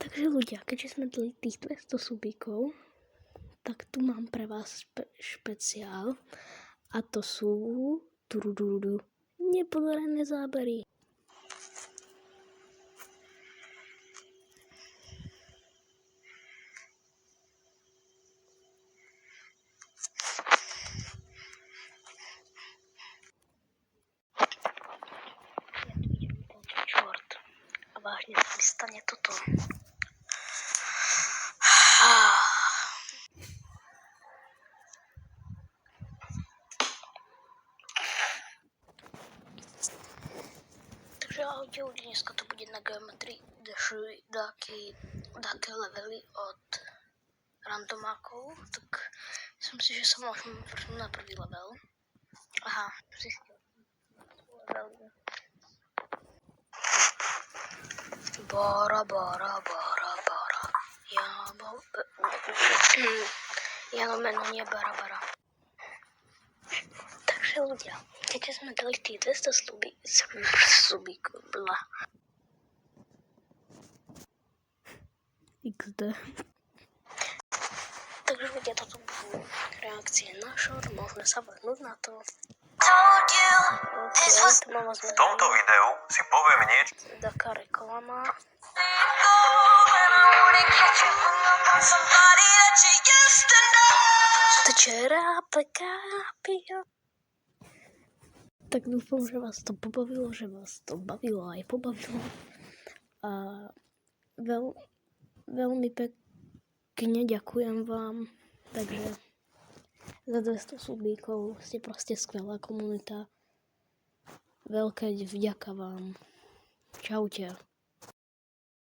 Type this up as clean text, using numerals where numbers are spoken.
Takže ľudia, keďže sme dali tých 200 subíkov, tak tu mám pre vás špeciál a to sú nepodarené zábery. A vážne sa mi stane toto. Takže ahojte ľudí, dneska to bude na geometrii dáke levely od randomákov, tak myslím si, že sa môžem vrhnúť na prvý level. Aha, zistil. Bora. Ja meno nie Bara. Takže ľudia, keďže sme dali tých 200 subíkov, XD. Takže ľudia, toto budú reakcie na short, môžeme sa vrhnúť na to. V tomto videu si poviem niečo. Taká reklama. Tak dúfam, že vás to pobavilo, že vás to bavilo aj pobavilo. A veľmi pekne ďakujem vám. Takže za 200 subíkov ste proste skvelá komunita. Veľká vďaka vám. Čaute.